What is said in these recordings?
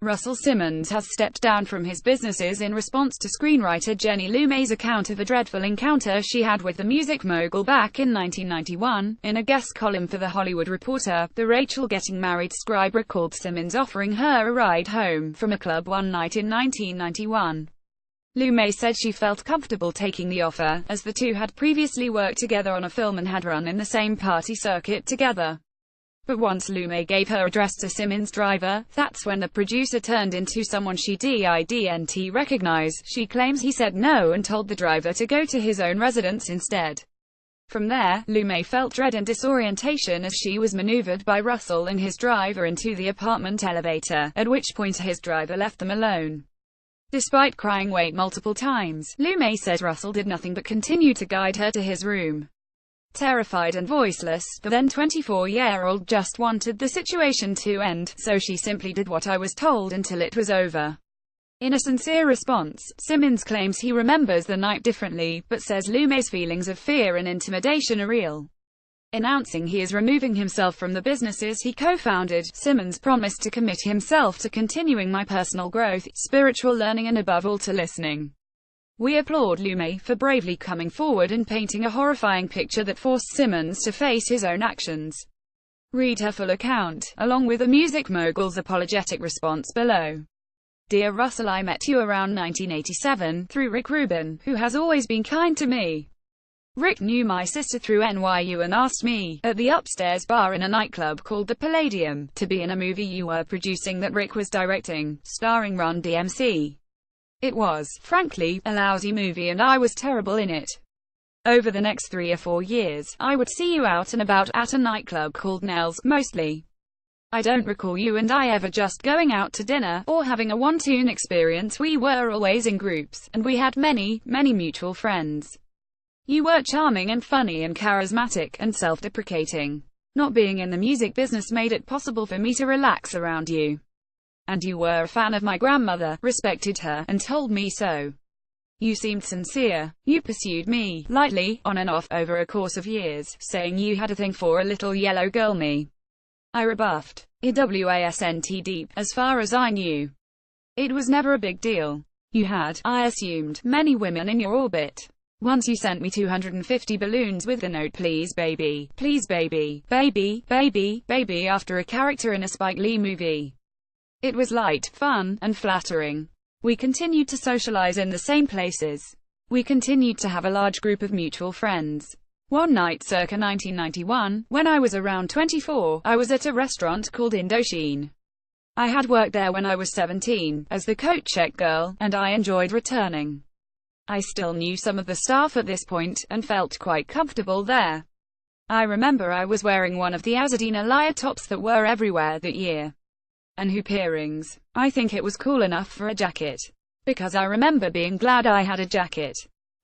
Russell Simmons has stepped down from his businesses in response to screenwriter Jenny Lumets' account of a dreadful encounter she had with the music mogul back in 1991. In a guest column for The Hollywood Reporter, the Rachel Getting Married scribe recalled Simmons offering her a ride home from a club one night in 1991. Lumets said she felt comfortable taking the offer, as the two had previously worked together on a film and had run in the same party circuit together. But once Lumets gave her address to Simmons' driver, that's when the producer turned into someone she didn't recognize. She claims he said no and told the driver to go to his own residence instead. From there, Lumets felt dread and disorientation as she was maneuvered by Russell and his driver into the apartment elevator, at which point his driver left them alone. Despite crying wait multiple times, Lumets says Russell did nothing but continue to guide her to his room. Terrified and voiceless, the then 24-year-old just wanted the situation to end, so she simply did what I was told until it was over. In a sincere response, Simmons claims he remembers the night differently, but says Lumets' feelings of fear and intimidation are real. Announcing he is removing himself from the businesses he co-founded, Simmons promised to commit himself to continuing my personal growth, spiritual learning and above all to listening. We applaud Lumets for bravely coming forward and painting a horrifying picture that forced Simmons to face his own actions. Read her full account, along with the music mogul's apologetic response below. Dear Russell, I met you around 1987, through Rick Rubin, who has always been kind to me. Rick knew my sister through NYU and asked me, at the upstairs bar in a nightclub called the Palladium, to be in a movie you were producing that Rick was directing, starring Run DMC. It was, frankly, a lousy movie and I was terrible in it. Over the next 3 or 4 years, I would see you out and about at a nightclub called Nell's, mostly. I don't recall you and I ever just going out to dinner, or having a one-tune experience. We were always in groups, and we had many, many mutual friends. You were charming and funny and charismatic, and self-deprecating. Not being in the music business made it possible for me to relax around you. And you were a fan of my grandmother, respected her, and told me so. You seemed sincere. You pursued me, lightly, on and off, over a course of years, saying you had a thing for a little yellow girl me. I rebuffed. It wasn't deep, as far as I knew. It was never a big deal. You had, I assumed, many women in your orbit. Once you sent me 250 balloons with the note, please baby, baby, baby, baby, after a character in a Spike Lee movie. It was light, fun, and flattering. We continued to socialize in the same places. We continued to have a large group of mutual friends. One night circa 1991, when I was around 24, I was at a restaurant called Indochine. I had worked there when I was 17, as the coat check girl, and I enjoyed returning. I still knew some of the staff at this point, and felt quite comfortable there. I remember I was wearing one of the Azadina Laya tops that were everywhere that year. And hoop earrings. I think it was cool enough for a jacket. Because I remember being glad I had a jacket.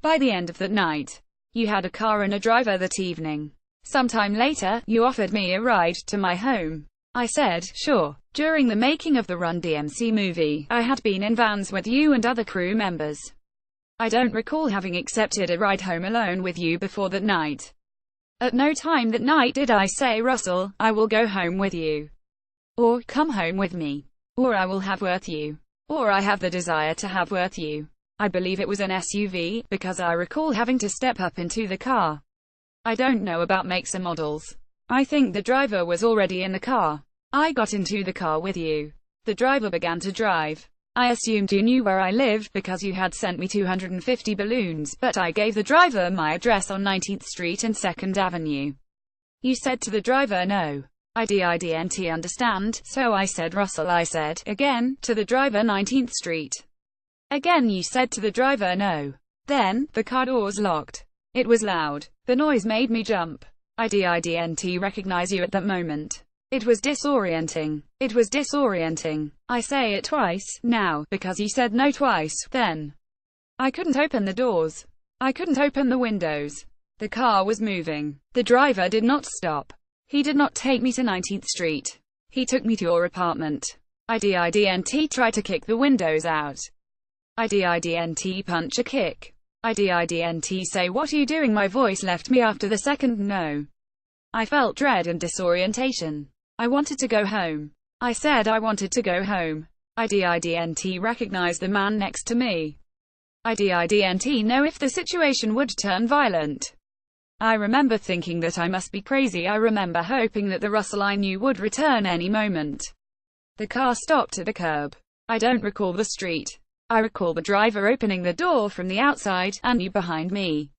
By the end of that night, you had a car and a driver that evening. Sometime later, you offered me a ride to my home. I said, sure. During the making of the Run DMC movie, I had been in vans with you and other crew members. I don't recall having accepted a ride home alone with you before that night. At no time that night did I say, Russell, I will go home with you. Or, come home with me. Or I will have with you. Or I have the desire to have with you. I believe it was an SUV, because I recall having to step up into the car. I don't know about makes and models. I think the driver was already in the car. I got into the car with you. The driver began to drive. I assumed you knew where I lived, because you had sent me 250 balloons, but I gave the driver my address on 19th Street and 2nd Avenue. You said to the driver no. I didn't understand, so I said Russell, I said, again, to the driver 19th Street. Again you said to the driver no. Then, the car doors locked. It was loud. The noise made me jump. I didn't recognize you at that moment. It was disorienting. It was disorienting. I say it twice, now, because you said no twice, then. I couldn't open the doors. I couldn't open the windows. The car was moving. The driver did not stop. He did not take me to 19th Street. He took me to your apartment. I didn't try to kick the windows out. I didn't punch a kick. I didn't say what are you doing. My voice left me after the second no. I felt dread and disorientation. I wanted to go home. I said I wanted to go home. I didn't recognize the man next to me. I didn't know if the situation would turn violent. I remember thinking that I must be crazy. I remember hoping that the Russell I knew would return any moment. The car stopped at the curb. I don't recall the street. I recall the driver opening the door from the outside, and you behind me.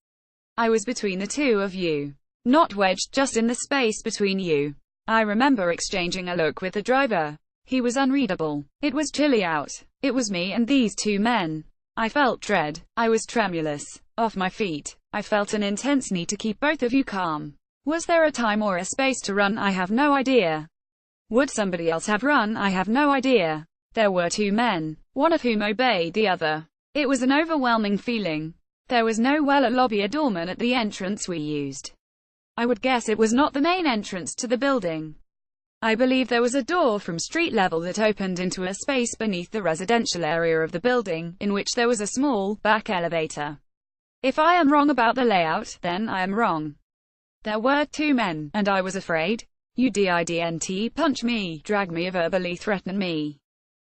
I was between the two of you. Not wedged, just in the space between you. I remember exchanging a look with the driver. He was unreadable. It was chilly out. It was me and these two men. I felt dread. I was tremulous. Off my feet. I felt an intense need to keep both of you calm. Was there a time or a space to run? I have no idea. Would somebody else have run? I have no idea. There were two men, one of whom obeyed the other. It was an overwhelming feeling. There was no well or lobby or doorman at the entrance we used. I would guess it was not the main entrance to the building. I believe there was a door from street level that opened into a space beneath the residential area of the building, in which there was a small, back elevator. If I am wrong about the layout, then I am wrong. There were two men, and I was afraid. You didn't punch me, drag me or verbally threaten me.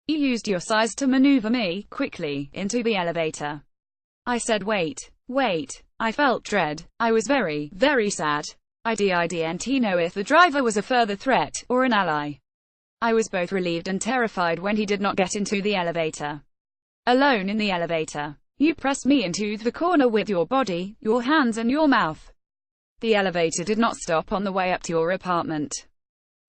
You used your size to maneuver me, quickly, into the elevator. I said wait, wait. I felt dread. I was very, very sad. I didn't know if the driver was a further threat, or an ally. I was both relieved and terrified when he did not get into the elevator. Alone in the elevator. You pressed me into the corner with your body, your hands and your mouth. The elevator did not stop on the way up to your apartment.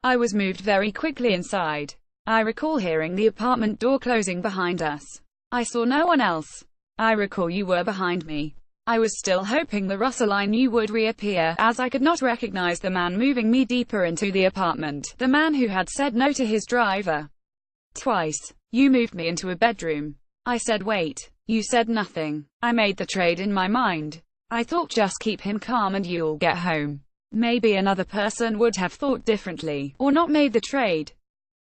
I was moved very quickly inside. I recall hearing the apartment door closing behind us. I saw no one else. I recall you were behind me. I was still hoping the Russell I knew would reappear, as I could not recognize the man moving me deeper into the apartment, the man who had said no to his driver. Twice. You moved me into a bedroom. I said wait. You said nothing. I made the trade in my mind. I thought just keep him calm and you'll get home. Maybe another person would have thought differently, or not made the trade.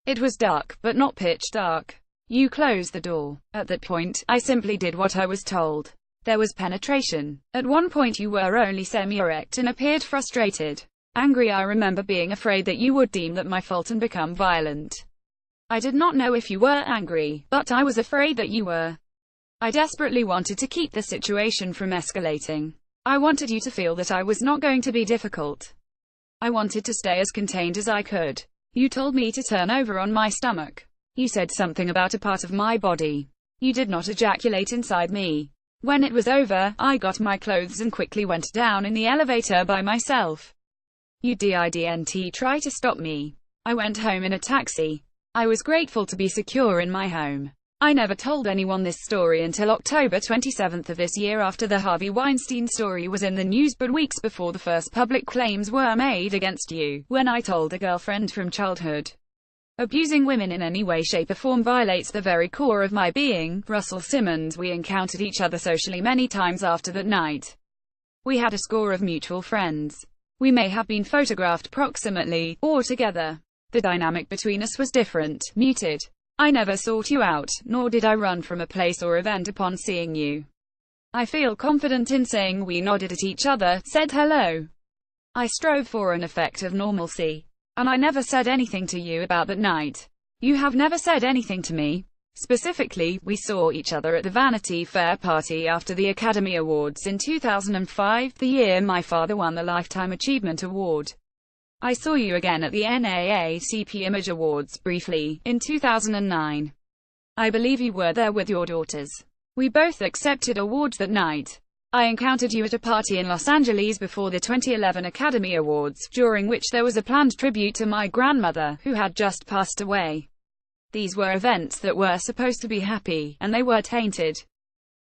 It was dark, but not pitch dark. You closed the door. At that point, I simply did what I was told. There was penetration. At one point you were only semi-erect and appeared frustrated. Angry. I remember being afraid that you would deem that my fault and become violent. I did not know if you were angry, but I was afraid that you were. I desperately wanted to keep the situation from escalating. I wanted you to feel that I was not going to be difficult. I wanted to stay as contained as I could. You told me to turn over on my stomach. You said something about a part of my body. You did not ejaculate inside me. When it was over, I got my clothes and quickly went down in the elevator by myself. You didn't try to stop me. I went home in a taxi. I was grateful to be secure in my home. I never told anyone this story until October 27th of this year, after the Harvey Weinstein story was in the news, but weeks before the first public claims were made against you, when I told a girlfriend from childhood. Abusing women in any way, shape or form violates the very core of my being. Russell Simmons. We encountered each other socially many times after that night. We had a score of mutual friends. We may have been photographed proximately, or together. The dynamic between us was different, muted. I never sought you out, nor did I run from a place or event upon seeing you. I feel confident in saying we nodded at each other, said hello. I strove for an effect of normalcy. And I never said anything to you about that night. You have never said anything to me. Specifically, we saw each other at the Vanity Fair party after the Academy Awards in 2005, the year my father won the Lifetime Achievement Award. I saw you again at the NAACP Image Awards, briefly, in 2009. I believe you were there with your daughters. We both accepted awards that night. I encountered you at a party in Los Angeles before the 2011 Academy Awards, during which there was a planned tribute to my grandmother, who had just passed away. These were events that were supposed to be happy, and they were tainted.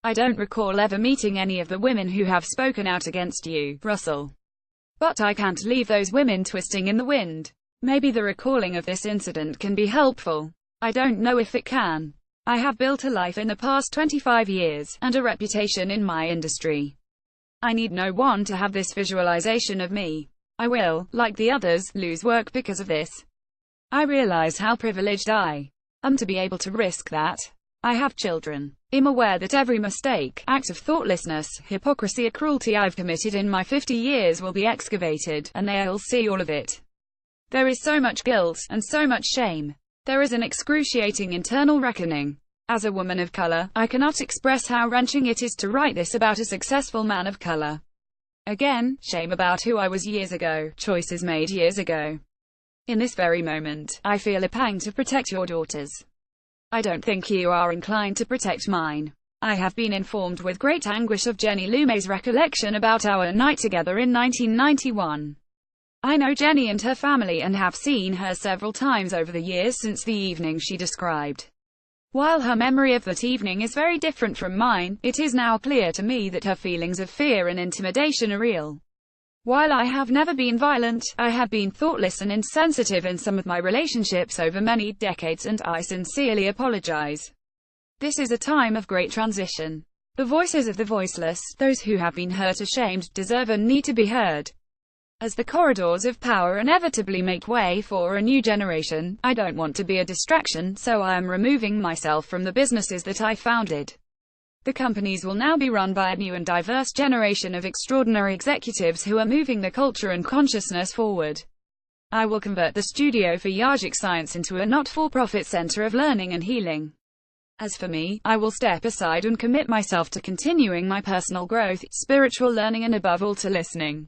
I don't recall ever meeting any of the women who have spoken out against you, Russell. But I can't leave those women twisting in the wind. Maybe the recalling of this incident can be helpful. I don't know if it can. I have built a life in the past 25 years, and a reputation in my industry. I need no one to have this visualization of me. I will, like the others, lose work because of this. I realize how privileged I am to be able to risk that. I have children. I'm aware that every mistake, act of thoughtlessness, hypocrisy or cruelty I've committed in my 50 years will be excavated, and they'll see all of it. There is so much guilt, and so much shame. There is an excruciating internal reckoning. As a woman of color, I cannot express how wrenching it is to write this about a successful man of color. Again, shame about who I was years ago, choices made years ago. In this very moment, I feel a pang to protect your daughters. I don't think you are inclined to protect mine. I have been informed with great anguish of Jenny Lumets' recollection about our night together in 1991. I know Jenny and her family and have seen her several times over the years since the evening she described. While her memory of that evening is very different from mine, it is now clear to me that her feelings of fear and intimidation are real. While I have never been violent, I have been thoughtless and insensitive in some of my relationships over many decades, and I sincerely apologize. This is a time of great transition. The voices of the voiceless, those who have been hurt, ashamed, deserve and need to be heard. As the corridors of power inevitably make way for a new generation, I don't want to be a distraction, so I am removing myself from the businesses that I founded. The companies will now be run by a new and diverse generation of extraordinary executives who are moving the culture and consciousness forward. I will convert the studio for Yogic Science into a not-for-profit center of learning and healing. As for me, I will step aside and commit myself to continuing my personal growth, spiritual learning, and above all to listening.